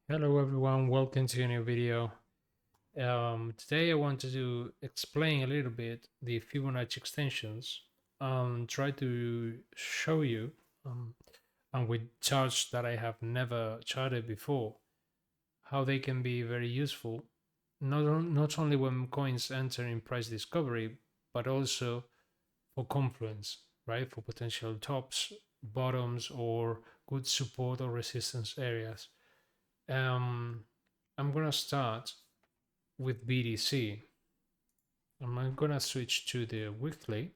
Hello everyone, welcome to a new video. Today I wanted to explain a little bit the Fibonacci extensions and try to show you, um, and with charts that I have never charted before, how they can be very useful, not only when coins enter in price discovery, but also for confluence, right? For potential tops, bottoms, or good support or resistance areas. Um, I'm gonna start with BDC. I'm gonna switch to the weekly,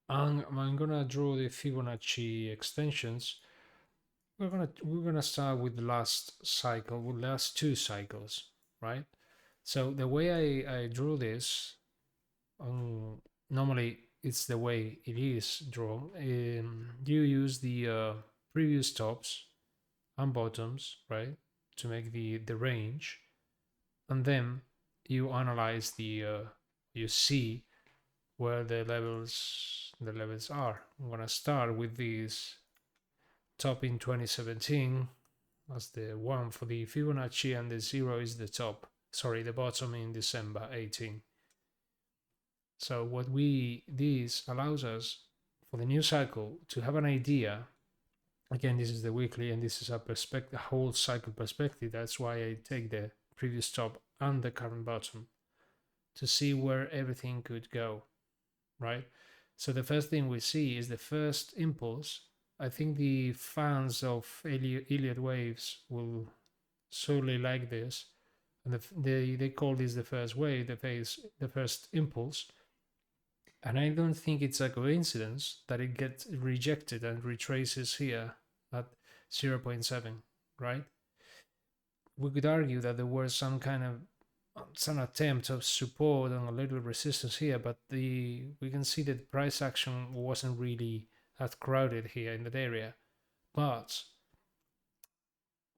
and I'm gonna draw the Fibonacci extensions. We're gonna start with the last cycle, with the last two cycles, right? So the way I draw this, um, normally it's the way it is drawn. You use the previous tops and bottoms, right, to make the range, and then you analyze you see where the levels are. I'm gonna start with this top in 2017 as the one for the Fibonacci, and the zero is the top. Sorry, the bottom in December 18. So this allows us for the new cycle to have an idea. Again, this is the weekly, and this is a whole cycle perspective. That's why I take the previous top and the current bottom to see where everything could go, right? So the first thing we see is the first impulse. I think the fans of Elliott waves will solely like this, and they call this the first wave, the first impulse. And I don't think it's a coincidence that it gets rejected and retraces here at 0.7, right? We could argue that there was some attempt of support and a little resistance here, but we can see that price action wasn't really that crowded here in that area. But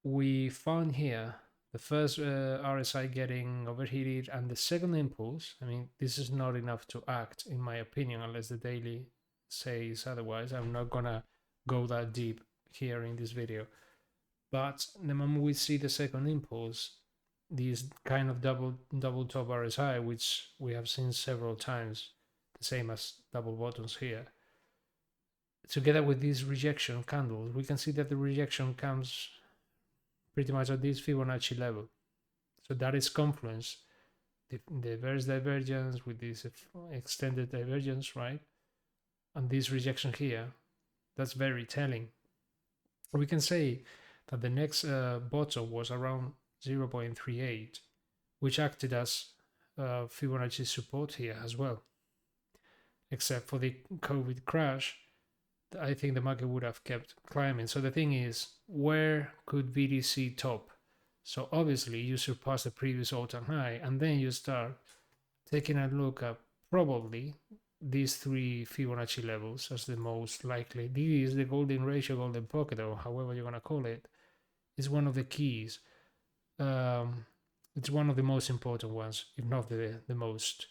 we found here the first RSI getting overheated, and the second impulse. I mean, this is not enough to act, in my opinion, unless the daily says otherwise. I'm not gonna go that deep here in this video. But the moment we see the second impulse, this kind of double top RSI, which we have seen several times, the same as double bottoms here, together with these rejection candles, we can see that the rejection comes pretty much at this Fibonacci level. So that is confluence, the reverse divergence with this extended divergence, right? And this rejection here, that's very telling. We can say that the next bottom was around 0.38, which acted as Fibonacci support here as well. Except for the COVID crash, I think the market would have kept climbing. So the thing is, where could BTC top? So obviously you surpass the previous all-time high, and then you start taking a look at probably these three Fibonacci levels as the most likely. This is the golden ratio, golden pocket, or however you're gonna call it. Is one of the keys. It's one of the most important ones, if not the most,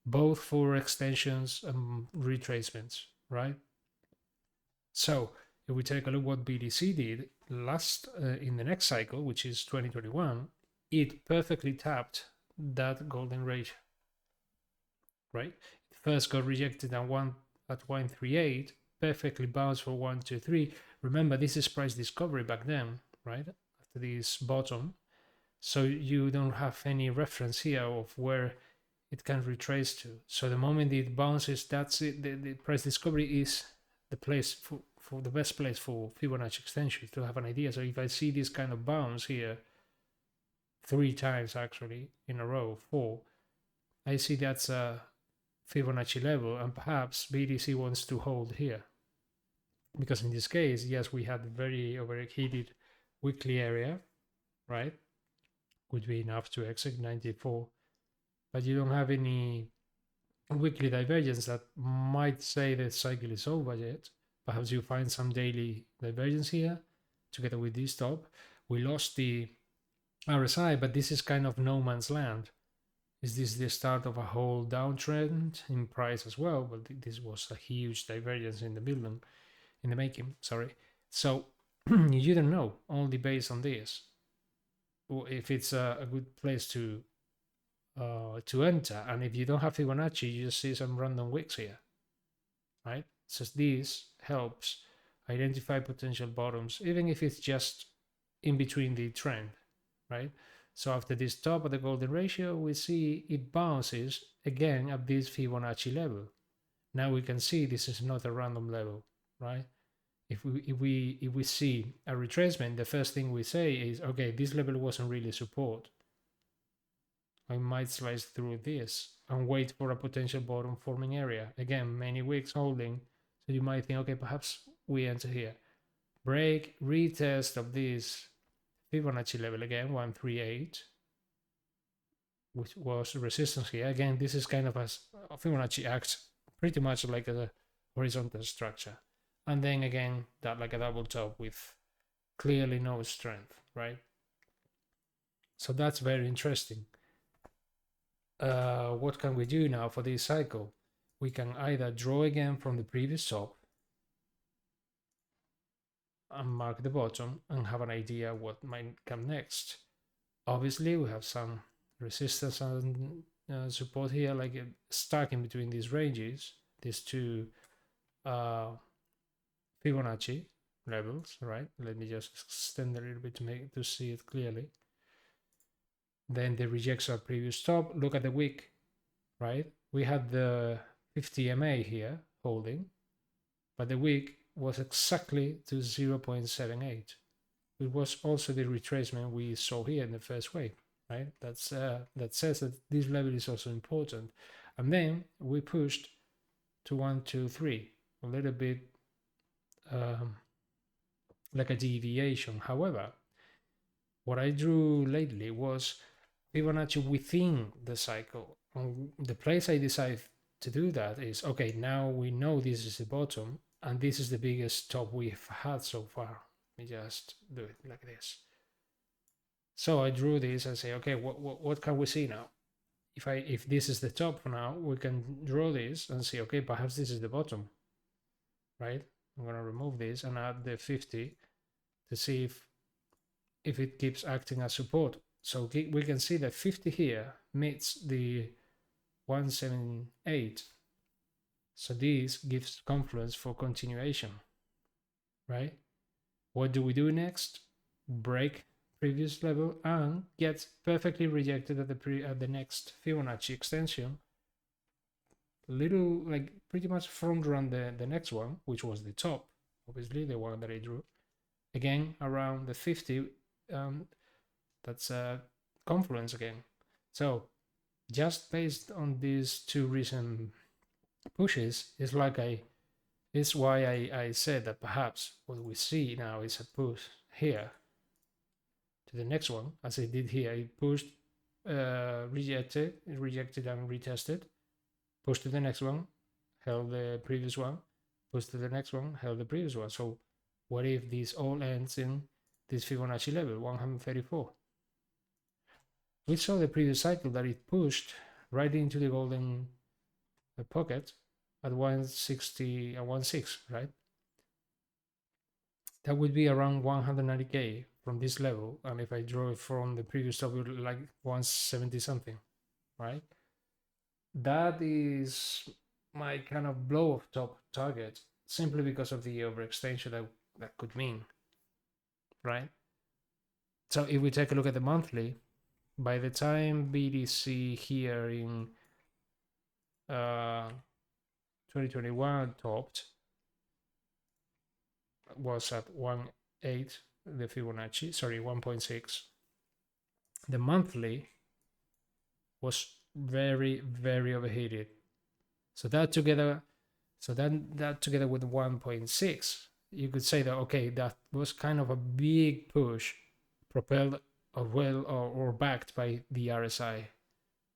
both for extensions and retracements, right? So if we take a look what BTC did last in the next cycle, which is 2021, it perfectly tapped that golden ratio, right? It first got rejected at 138, perfectly bounced for 123. Remember, this is price discovery back then, right? After this bottom. So you don't have any reference here of where it can retrace to. So the moment it bounces, that's it. The price discovery is the place for the best place for Fibonacci extension to have an idea. So if I see this kind of bounce here 3 times actually in a row, 4, I see that's a Fibonacci level, and perhaps BTC wants to hold here. Because in this case, yes, we had a very overheated weekly area, right? Would be enough to exit 94, but you don't have any weekly divergence that might say the cycle is over yet. Perhaps you find some daily divergence here together with this top. We lost the RSI, but this is kind of no man's land. Is this the start of a whole downtrend in price as well? Well, this was a huge divergence in the making. Sorry. So you don't know only based on this, or if it's a good place to enter. And if you don't have Fibonacci, you just see some random wicks here, right? So this helps identify potential bottoms, even if it's just in between the trend, right? So after this top of the golden ratio, we see it bounces again at this Fibonacci level. Now we can see this is not a random level, right? If we see a retracement, the first thing we say is, okay, this level wasn't really support. I might slice through this and wait for a potential bottom forming area. Again, many wicks holding, so you might think, okay, perhaps we enter here. Break, retest of this Fibonacci level again, 138, which was resistance here. Again, this is kind of a Fibonacci acts pretty much like a horizontal structure. And then again, that like a double top with clearly no strength, right? So that's very interesting. What can we do now for this cycle? We can either draw again from the previous top and mark the bottom and have an idea what might come next. Obviously, we have some resistance and support here, like stuck in between these ranges, these two Fibonacci levels, right? Let me just extend a little bit to see it clearly. Then the rejects our previous top. Look at the wick, right? We had the 50 MA here holding, but the wick was exactly to 0.78. It was also the retracement we saw here in the first wave, right? That says that this level is also important. And then we pushed to 1, 2, 3, a little bit like a deviation. However, what I drew lately was Fibonacci within the cycle. And the place I decided to do that is, okay, now we know this is the bottom and this is the biggest top we've had so far. Let me just do it like this. So I drew this and say, okay, what can we see now? If this is the top for now, we can draw this and see, okay, perhaps this is the bottom, right? I'm gonna remove this and add the 50 to see if it keeps acting as support. So we can see that 50 here meets the 178. So this gives confluence for continuation, right? What do we do next? Break previous level and get perfectly rejected at the next Fibonacci extension. Little, like pretty much front run the next one, which was the top, obviously the one that I drew. Again, around the 50, that's a confluence again. So just based on these two recent pushes, it's why I said that perhaps what we see now is a push here to the next one, as I did here. It pushed, rejected and retested, pushed to the next one, held the previous one, pushed to the next one, held the previous one. So what if this all ends in this Fibonacci level, 134? We saw the previous cycle that it pushed right into the golden pocket at 160 and 16, right? That would be around 190k from this level. And if I draw it from the previous top, it would be like 170 something, right? That is my kind of blow off top target, simply because of the overextension that could mean, right? So if we take a look at the monthly, by the time BTC here in 2021 topped, was at 1.8, the Fibonacci, sorry, 1.6. The monthly was very, very overheated. So that together with 1.6, you could say that, okay, that was kind of a big push propelled or backed by the RSI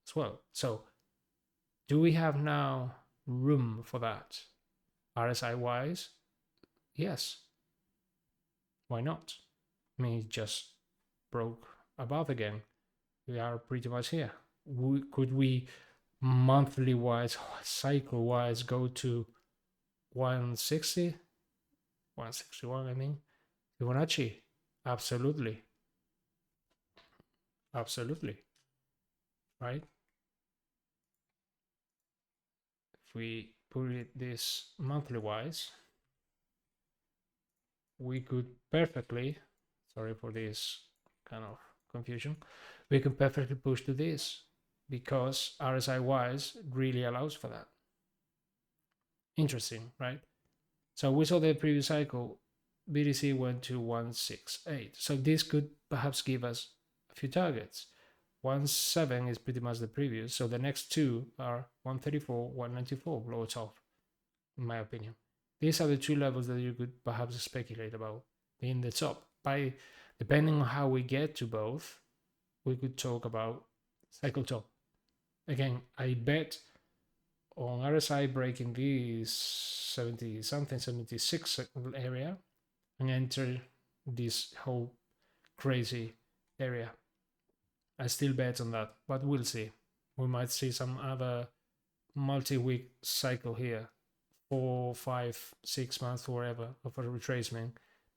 as well. So do we have now room for that? RSI wise, yes. Why not? I mean, it just broke above again. We are pretty much here. Could we monthly wise, cycle wise, go to 160, 161? I mean, Fibonacci, absolutely, absolutely, right? If we put it this monthly wise, we could perfectly, sorry for this kind of confusion, we can perfectly push to this because RSI wise really allows for that. Interesting, right? So we saw the previous cycle, BTC went to 168. So this could perhaps give us a few targets. 17 is pretty much the previous. So the next two are 134, 194, blow it off, in my opinion. These are the two levels that you could perhaps speculate about being the top. By depending on how we get to both, we could talk about cycle top. Again, I bet on RSI breaking this 70 something 76 area and enter this whole crazy area. I still bet on that, but we'll see. We might see some other multi-week cycle here, 4, 5, 6 months, whatever, of a retracement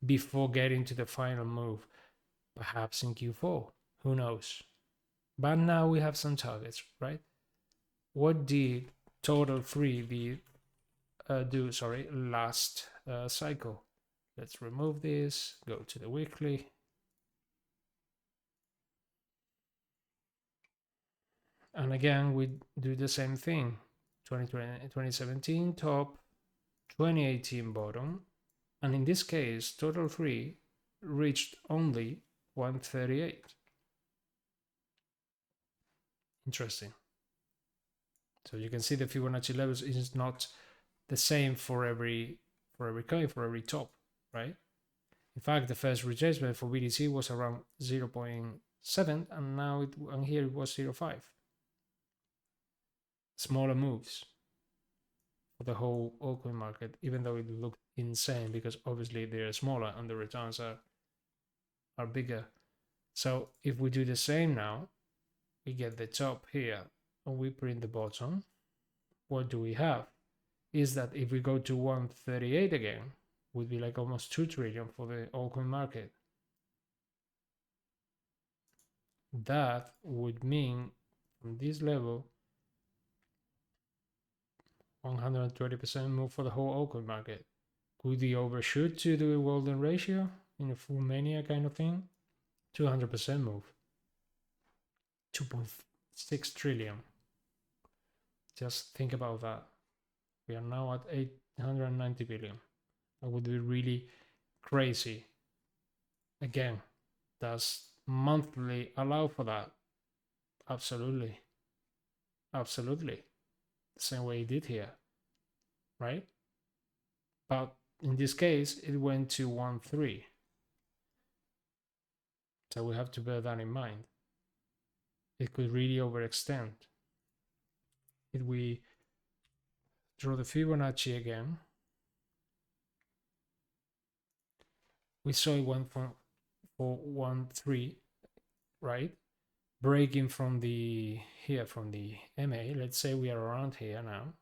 before getting to the final move, perhaps in Q4. Who knows? But now we have some targets, right? What did total 3 do? Sorry, last cycle. Let's remove this. Go to the weekly. And again, we do the same thing. 2017 top, 2018 bottom. And in this case, total 3 reached only 138. Interesting. So you can see the Fibonacci levels is not the same for every coin, for every top, right? In fact, the first retracement for BTC was around 0.7, and now and here it was 0.5. Smaller moves for the whole altcoin market, even though it looked insane because obviously they're smaller and the returns are bigger. So if we do the same now, we get the top here and we print the bottom. What do we have? Is that if we go to 138 again, would be like almost 2 trillion for the altcoin market. That would mean from this level 120% move for the whole altcoin market. Could we overshoot to the golden ratio in a full mania kind of thing? 200% move. 2.6 trillion. Just think about that. We are now at 890 billion. That would be really crazy. Again, does monthly allow for that? Absolutely. Absolutely. The same way it did here, right? But in this case, it went to 1.3. So we have to bear that in mind. It could really overextend. If we draw the Fibonacci again, we saw it went for 1.3, right? Breaking from the here from the MA. Let's say we are around here now.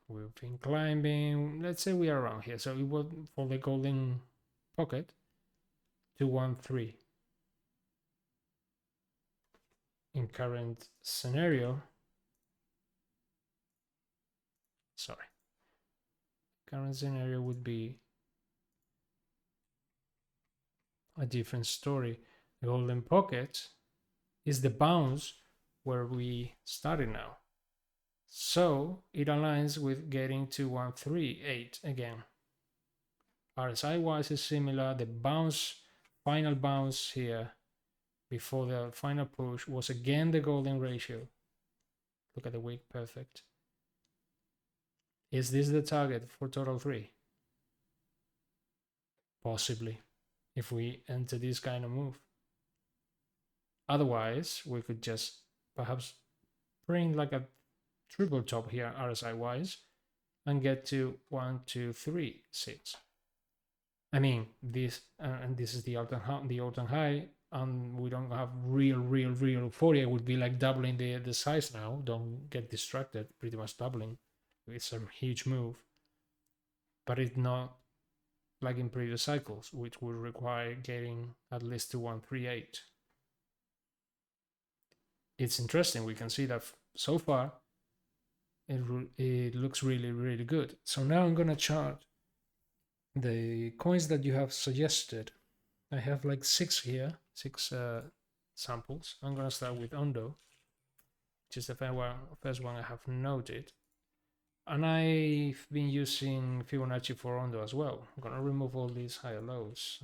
We've been climbing. Let's say we are around here. So it was for the golden pocket to 1.3. In current scenario, sorry, current scenario would be a different story. The golden pocket is the bounce where we started now. So it aligns with getting to 138 again. RSI wise is similar. The bounce, final bounce here before the final push was again the golden ratio. Look at the wick, perfect. Is this the target for total 3? Possibly, if we enter this kind of move. Otherwise, we could just perhaps print like a triple top here RSI wise and get to 1, 2, 3, 6. I mean, this and this is the all-time high, and we don't have real 40. It would be like doubling the size now. Don't get distracted. Pretty much doubling. It's a huge move, but it's not like in previous cycles, which would require getting at least to 138. It's interesting. We can see that so far it looks really, really good. So now I'm gonna chart the coins that you have suggested. I have like 6 here, 6 samples. I'm gonna start with ONDO, which is the first one I have noted. And I've been using Fibonacci for ONDO as well. I'm gonna remove all these higher lows.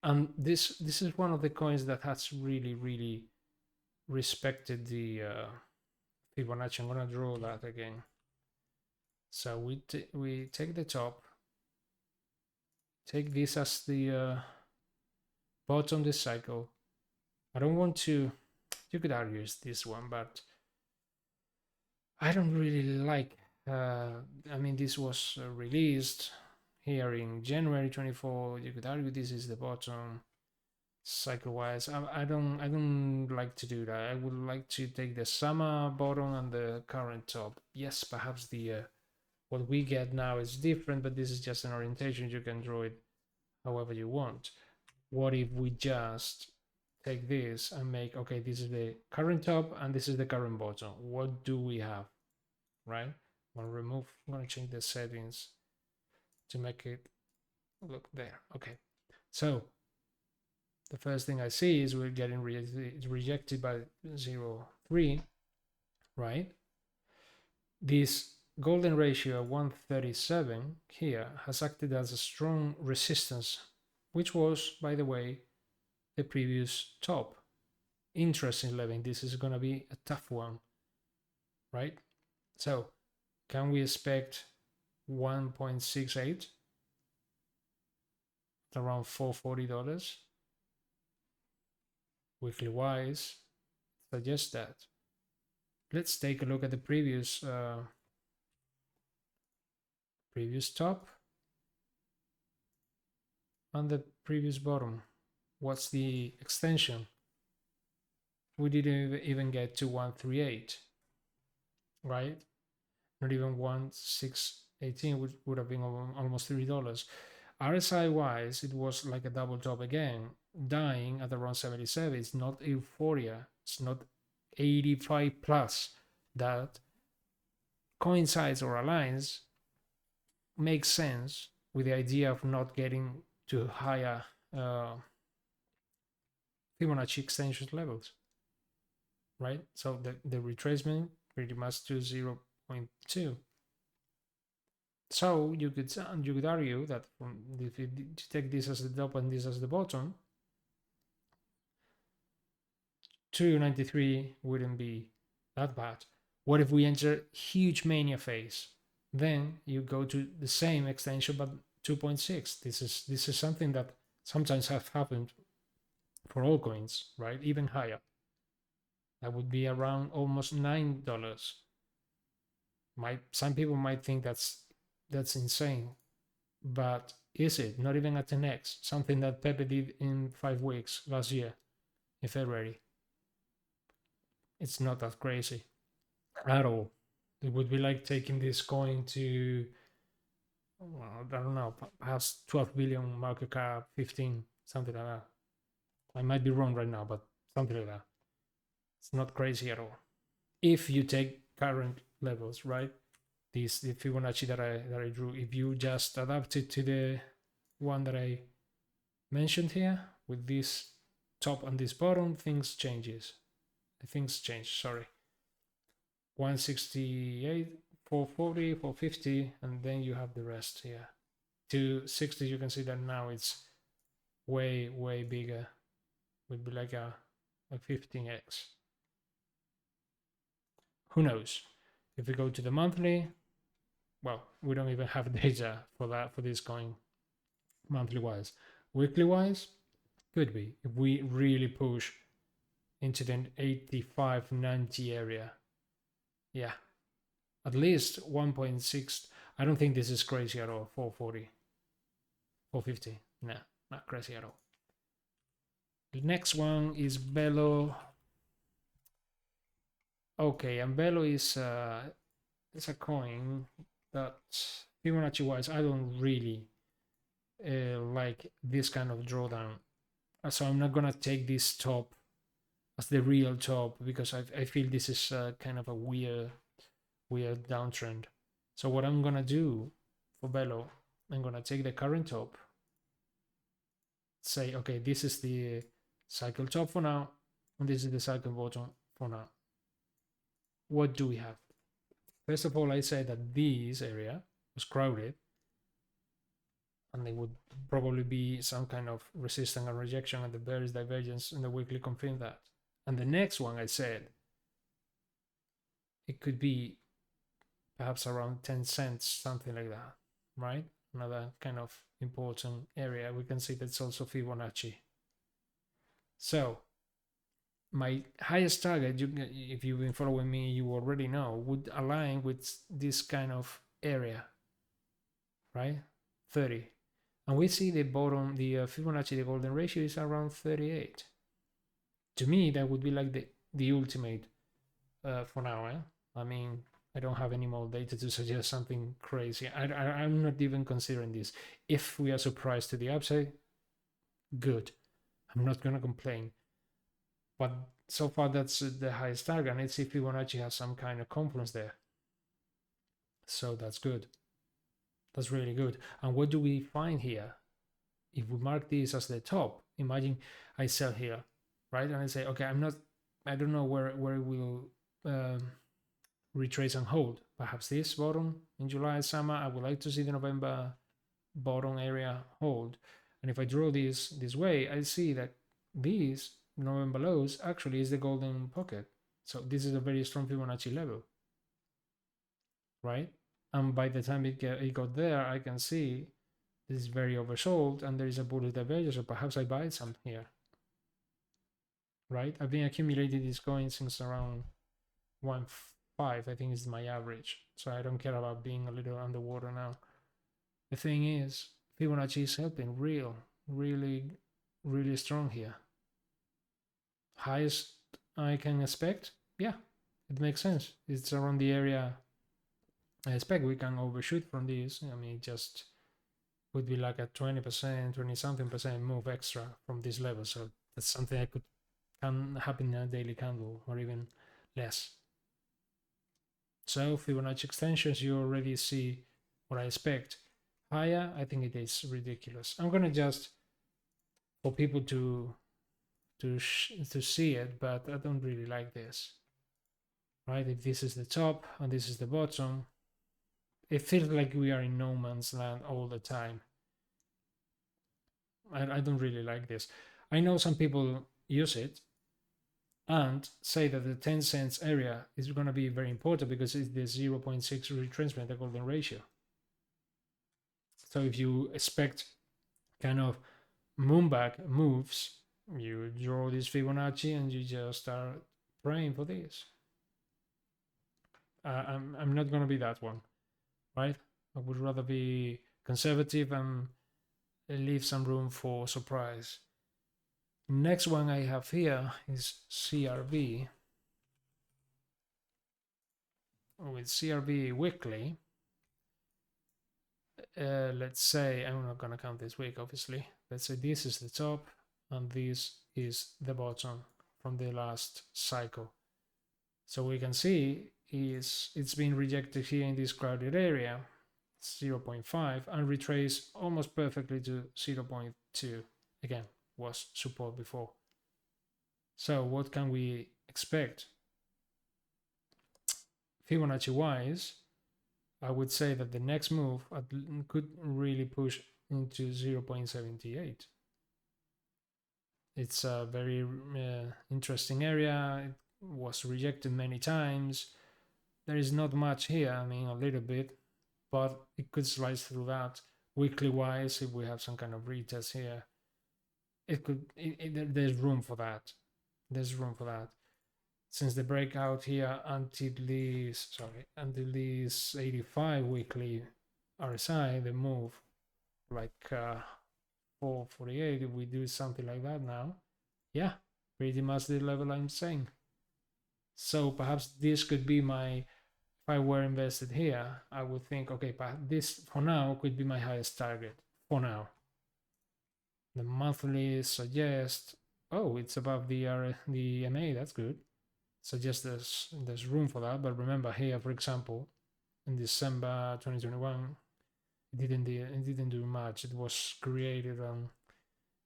And this is one of the coins that has really respected the Fibonacci. I'm gonna draw that again. So we take the top, take this as the bottom this cycle. I don't want to, you could argue it's this one, but I don't really like, I mean, this was released here in January 24. You could argue this is the bottom cycle wise. I don't like to do that. I would like to take the summer bottom and the current top. Yes, perhaps the what we get now is different, but this is just an orientation. You can draw it however you want. What if we just take this and make, okay, this is the current top and this is the current bottom. What do we have, right? I'm gonna change the settings to make it look there. Okay, so the first thing I see is we're getting rejected by 0.3, right? This golden ratio 137 here has acted as a strong resistance, which was, by the way, the previous top. Interesting level. This is going to be a tough one, right? So can we expect 1.68 around $440 weekly wise? Suggest that. Let's take a look at the previous top and the previous bottom. What's the extension? We didn't even get to 138, right? Not even 1,618 would have been almost $3. RSI wise, it was like a double top again, dying at around 77. It's not euphoria. It's not 85 plus. That coincides or aligns, makes sense with the idea of not getting to higher Fibonacci extension levels, right? So the retracement pretty much to 0.2. So you could argue that if you take this as the top and this as the bottom, 293 wouldn't be that bad. What if we enter huge mania phase? Then you go to the same extension but 2.6. This is something that sometimes have happened for all coins, right? Even higher. That would be around almost $9. Some people might think that's insane, but is it? Not even at 10x, something that Pepe did in 5 weeks last year in February. It's not that crazy at all. It would be like taking this coin to, well, I don't know, perhaps 12 billion market cap, 15, something like that. I might be wrong right now, but something like that. It's not crazy at all. If you take current levels, right? The Fibonacci that I drew, if you just adapt it to the one that I mentioned here with this top and this bottom, things change, sorry. 168, 440, 450, and then you have the rest here. 260, you can see that now it's way bigger. Would be like a 15x. Who knows? If we go to the monthly, well, we don't even have data for that, for this coin monthly wise. Weekly wise, could be if we really push into the 85, 90 area. Yeah, at least 1.6. I don't think this is crazy at all. 440, 450. Nah, not crazy at all. The next one is VELO. Okay, and VELO is it's a coin that Fibonacci wise I don't really like this kind of drawdown. So I'm not gonna take this top as the real top because I feel this is kind of a weird downtrend. So what I'm gonna do for VELO, I'm gonna take the current top, say, okay, this is the cycle top for now, and this is the cycle bottom for now. What do we have? First of all, I say that this area was crowded, and there would probably be some kind of resistance and rejection, and the bearish divergence in the weekly confirmed that. And the next one I said, it could be perhaps around 10 cents, something like that, right? Another kind of important area. We can see that's also Fibonacci. So my highest target, if you've been following me, you already know, would align with this kind of area, right? 30. And we see the bottom, the Fibonacci, the golden ratio is around 38. To me, that would be like the ultimate for now. I mean, I don't have any more data to suggest something crazy. I'm not even considering this. If we are surprised to the upside, good. I'm not going to complain. But so far, that's the highest target. And let's see if Fibonacci has some kind of confluence there. So that's good. That's really good. And what do we find here? If we mark this as the top, imagine I sell here, right? And I say, okay, I don't know where it will retrace and hold. Perhaps this bottom in July, summer. I would like to see the November bottom area hold. And if I draw this way, I see that this November lows actually is the golden pocket. So this is a very strong Fibonacci level, right? And by the time it got there, I can see this is very oversold and there is a bullish divergence. So perhaps I buy some here, right? I've been accumulating these coins since around 1.5, I think is my average. So I don't care about being a little underwater now. The thing is, Fibonacci is helping really strong here. Highest I can expect, yeah, it makes sense. It's around the area I expect. We can overshoot from this. I mean, it just would be like a 20%, 20 something percent move extra from this level. So that's something that can happen in a daily candle or even less. So Fibonacci extensions, you already see what I expect. Higher, I think it is ridiculous. I'm gonna just for people to see it, but I don't really like this. Right? If this is the top and this is the bottom, it feels like we are in no man's land all the time. I don't really like this. I know some people use it and say that the 10 cents area is going to be very important because it's the 0.6 retracement, the golden ratio. So if you expect kind of moonback moves, you draw this Fibonacci and you just start praying for this. I'm not going to be that one, right? I would rather be conservative and leave some room for surprise. Next one I have here is CRV. With CRV weekly, let's say, I'm not going to count this week, obviously. Let's say this is the top and this is the bottom from the last cycle. So we can see it's been rejected here in this crowded area, 0.5, and retrace almost perfectly to 0.2. Again, was support before. So what can we expect? Fibonacci wise, I would say that the next move could really push into 0.78. It's a very interesting area. It was rejected many times. There is not much here, I mean a little bit, but it could slice through that. Weekly wise, if we have some kind of retest here, it could, there's room for that. There's room for that. Since the breakout here until this 85 weekly RSI, the move like 448, if we do something like that now, yeah, pretty much the level I'm saying. So perhaps this could be my, if I were invested here, I would think, okay, but this for now could be my highest target for now. The monthly suggests, oh, it's above the MA. That's good. Suggests there's room for that. But remember here, for example, in December 2021, it didn't do much. It was created on,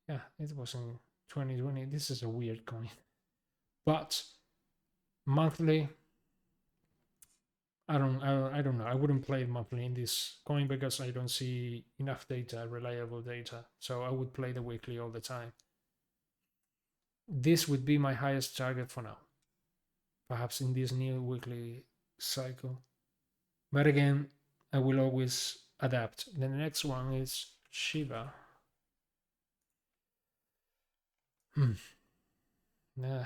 yeah, it was in 2020. This is a weird coin, but monthly, I don't know. I wouldn't play monthly in this coin because I don't see enough data, reliable data. So I would play the weekly all the time. This would be my highest target for now, perhaps in this new weekly cycle. But again, I will always adapt. The next one is Shiba. Nah,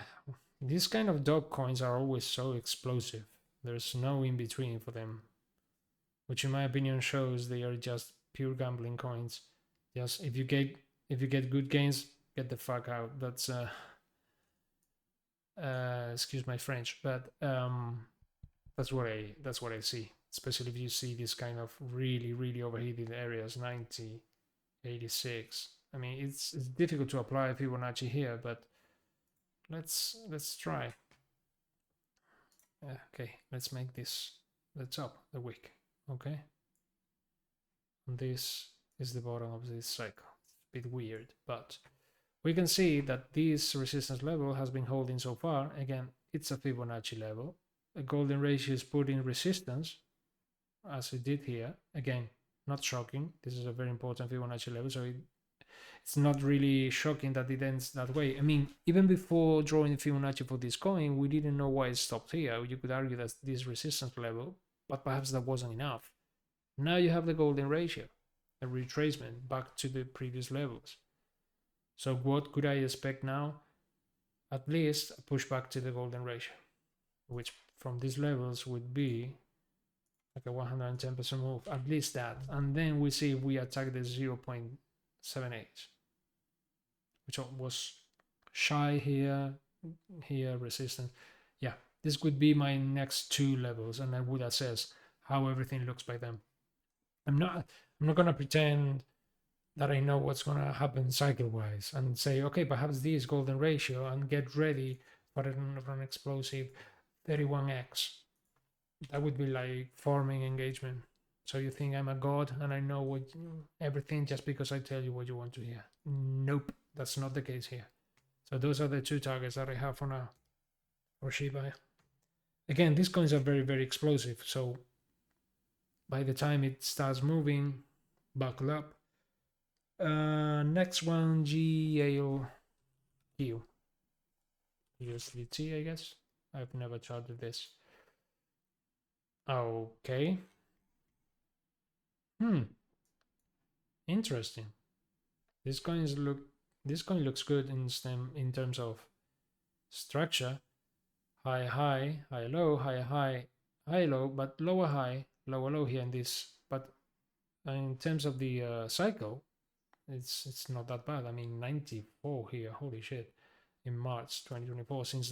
these kind of dog coins are always so explosive. There's no in between for them, which in my opinion shows they are just pure gambling coins. Just if you get good gains, get the fuck out. That's excuse my French, but that's what I see. Especially if you see this kind of really overheated areas, 90, 86. I mean, it's difficult to apply Fibonacci here, but let's try. Okay, let's make this the top, the wick. Okay, and this is the bottom of this cycle. It's a bit weird, but we can see that this resistance level has been holding so far. Again, it's a Fibonacci level. A golden ratio is put in resistance, as it did here. Again, not shocking. This is a very important Fibonacci level, so it's not really shocking that it ends that way. I mean, even before drawing Fibonacci for this coin, we didn't know why it stopped here. You could argue that this resistance level, but perhaps that wasn't enough. Now you have the golden ratio, a retracement back to the previous levels. So what could I expect now? At least a pushback to the golden ratio, which from these levels would be like a 110% move, at least that. And then we see if we attack the 0.78, which was shy here, resistance. Yeah, this could be my next two levels, and I would assess how everything looks by them. I'm not gonna pretend that I know what's gonna happen cycle-wise and say, okay, perhaps this golden ratio, and get ready for an explosive 31x. That would be like farming engagement. So you think I'm a god and I know everything just because I tell you what you want to hear? Nope, that's not the case here. So those are the two targets that I have for now for Shiba. Again, these coins are very explosive. So by the time it starts moving, buckle up. Next one, GALQ. USDT, I guess. I've never charted this. Okay. Interesting. This coin looks good in terms of structure. High, low, high, low, but lower high, lower low here in this. But in terms of the cycle, it's not that bad. I mean, 94 here. Holy shit! In March 2024. Since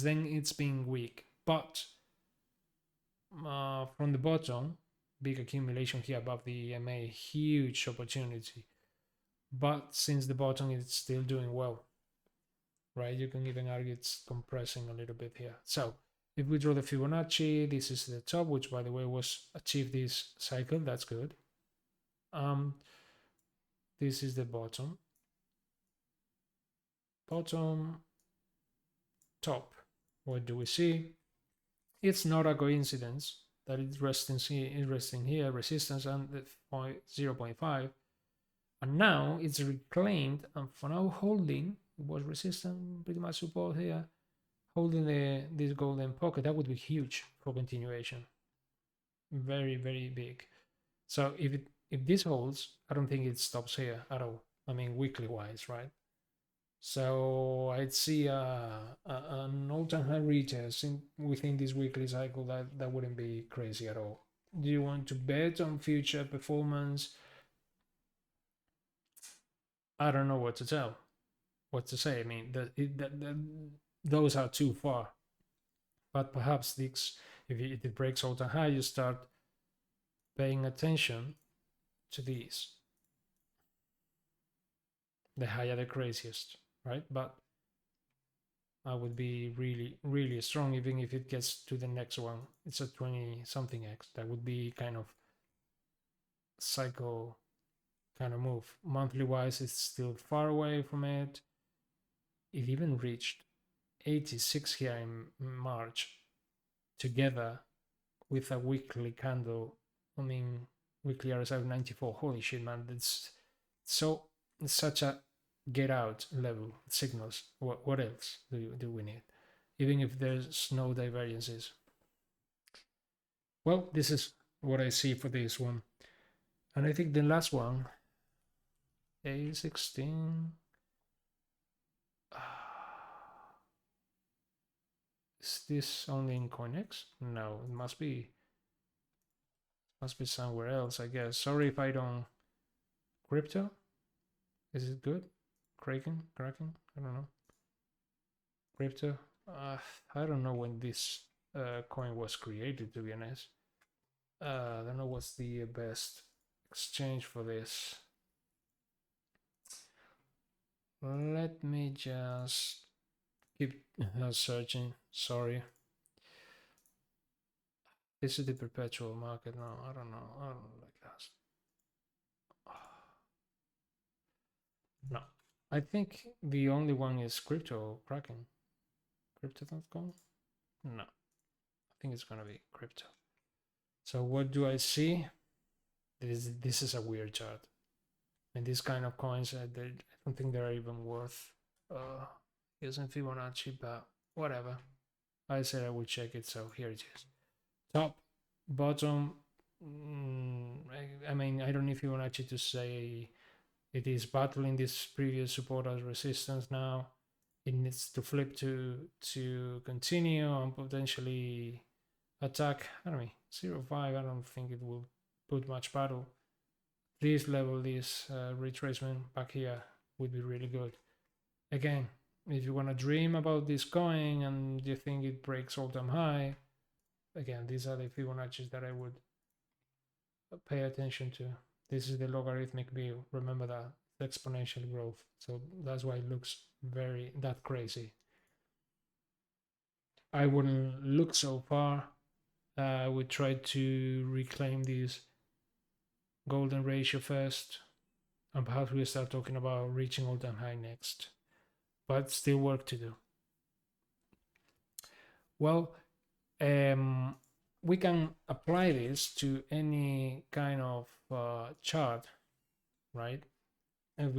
then it's been weak. But from the bottom, big accumulation here above the EMA, huge opportunity. But since the bottom, it's still doing well, right? You can even argue it's compressing a little bit here. So if we draw the Fibonacci, this is the top, which by the way was achieved this cycle. That's good. This is the bottom, top. What do we see? It's not a coincidence that it's resting here, resistance and the 0.5, and now it's reclaimed, and for now holding. It was resistant, pretty much support here, holding this golden pocket. That would be huge for continuation, very big. So if this holds, I don't think it stops here at all. I mean, weekly wise, right? So I'd see an all-time high retest within this weekly cycle. That wouldn't be crazy at all. Do you want to bet on future performance? I don't know what to say. I mean, those are too far. But perhaps if it breaks all-time high, you start paying attention to these. The higher the craziest, right? But I would be really, really strong even if it gets to the next one. It's a 20 something X. That would be kind of cycle kind of move. Monthly wise, it's still far away from it. It even reached 86 here in March together with a weekly candle. I mean, weekly RSI of 94. Holy shit, man. It's such a get out level signals. What else do we need? Even if there's no divergences. Well, this is what I see for this one. And I think the last one, A16. Is this only in CoinEx? No, it must be somewhere else, I guess. Sorry if I don't. Crypto? Is it good? Kraken? I don't know. Crypto? I don't know when this coin was created, to be honest. I don't know what's the best exchange for this. Let me just keep searching. Sorry. This is the perpetual market. No, I don't know. I don't like that. No. I think the only one is crypto Kraken. Crypto.com? No. I think it's gonna be crypto. So what do I see? This is a weird chart. And these kind of coins, I don't think they're even worth using Fibonacci, but whatever. I said I would check it, so here it is. Top, bottom. I mean, I don't need Fibonacci to say it is battling this previous support as resistance now. It needs to flip to continue and potentially attack. I don't know, 0.5. I don't think it will put much battle. This level, this retracement back here would be really good. Again, if you want to dream about this coin and you think it breaks all-time high, again, these are the Fibonacci's that I would pay attention to. This is the logarithmic view. Remember that, exponential growth. So that's why it looks that crazy. I wouldn't look so far. I would try to reclaim this golden ratio first, and perhaps we'll start talking about reaching all-time high next. But still work to do. Well, we can apply this to any kind of chart, right? And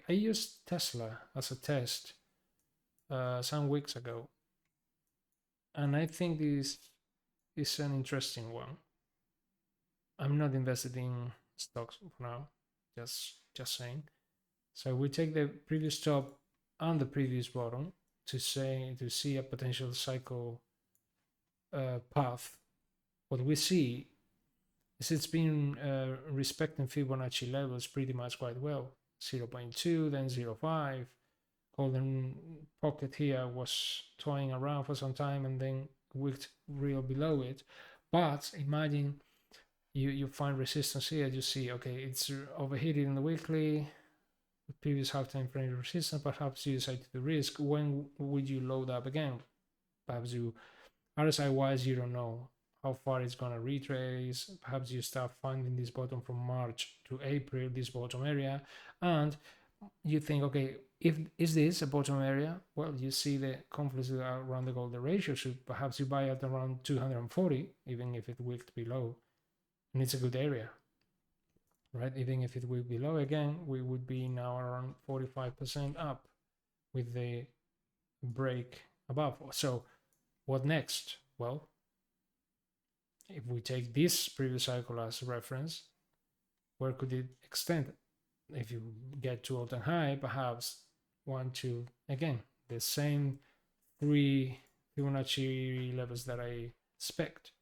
I used Tesla as a test some weeks ago, and I think this is an interesting one. I'm not invested in stocks for now, just saying. So we take the previous top and the previous bottom to see a potential cycle path. What we see is it's been respecting Fibonacci levels pretty much quite well. 0.2, then 0.5. Golden pocket here was toying around for some time and then wicked real below it. But imagine you find resistance here. You see, okay, it's overheated in the weekly. The previous half time frame resistance. Perhaps you decide to do risk. When would you load up again? Perhaps you RSI wise, you don't know how far it's gonna retrace. Perhaps you start finding this bottom from March to April, this bottom area, and you think, okay, is this a bottom area? Well, you see the confluence around the golden ratio, so perhaps you buy at around 240, even if it wicked below, and it's a good area, right? Even if it wicked below, again, we would be now around 45% up with the break above. So what next? Well, if we take this previous cycle as reference, where could it extend? If you get to all-time high, perhaps 1, 2, again, the same 3 Fibonacci levels that I expect.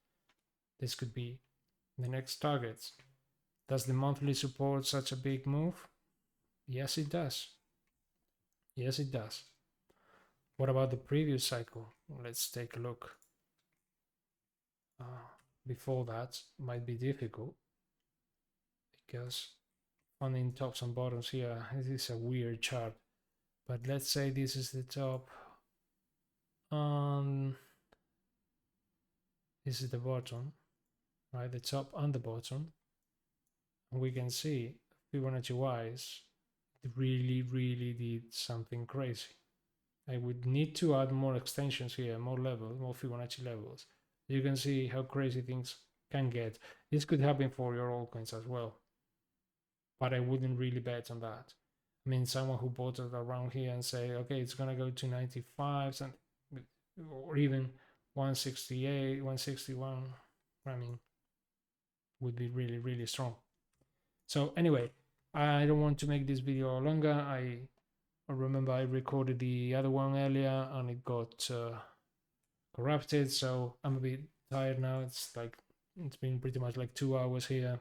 This could be the next targets. Does the monthly support such a big move? Yes, it does. Yes, it does. What about the previous cycle? Let's take a look. Before that might be difficult because finding tops and bottoms here. This is a weird chart, but let's say this is the top and this is the bottom, right? The top and the bottom. And we can see Fibonacci wise, it really did something crazy. I would need to add more extensions here, more levels, more Fibonacci levels. You can see how crazy things can get. This could happen for your altcoins as well, but I wouldn't really bet on that. I mean, someone who bought it around here and say, okay, it's gonna go to 95 or even 168, 161. I mean, would be really strong. So anyway, I don't want to make this video longer. I remember I recorded the other one earlier and it got corrupted, so I'm a bit tired now. It's been pretty much like 2 hours here.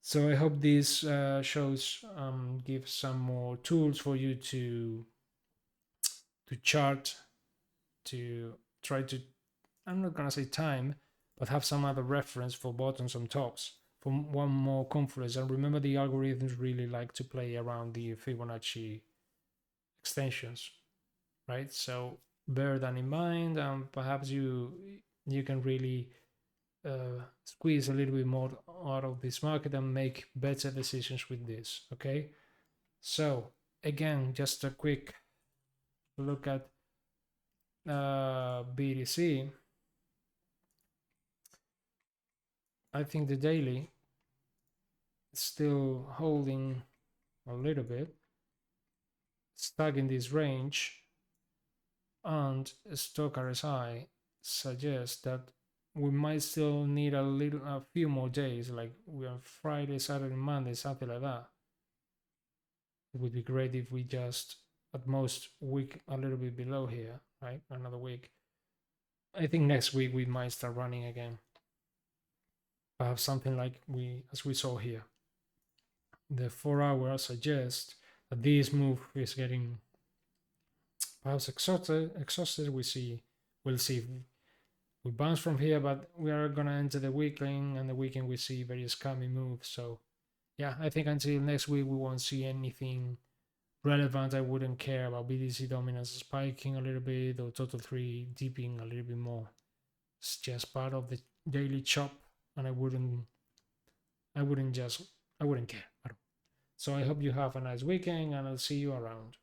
So I hope this shows gives some more tools for you to chart, to try to, I'm not gonna say time, but have some other reference for bottoms and tops for one more confidence. And remember, the algorithms really like to play around the Fibonacci extensions, right? So bear that in mind, and perhaps you can really squeeze a little bit more out of this market and make better decisions with this. Okay, so again, just a quick look at BTC. I think the daily is still holding a little bit, stuck in this range, and stock RSI suggests that we might still need a few more days, like we are Friday, Saturday, Monday, something like that. It would be great if we just at most week a little bit below here, right? Another week. I think next week we might start running again. Perhaps something like as we saw here. The 4 hour suggests that this move is getting perhaps exhausted. We'll see if we bounce from here, but we are gonna enter the weekend, and the weekend we see various coming moves. So yeah, I think until next week we won't see anything relevant. I wouldn't care about BTC dominance spiking a little bit or total 3 dipping a little bit more. It's just part of the daily chop, and I wouldn't care at all. So I hope you have a nice weekend, and I'll see you around.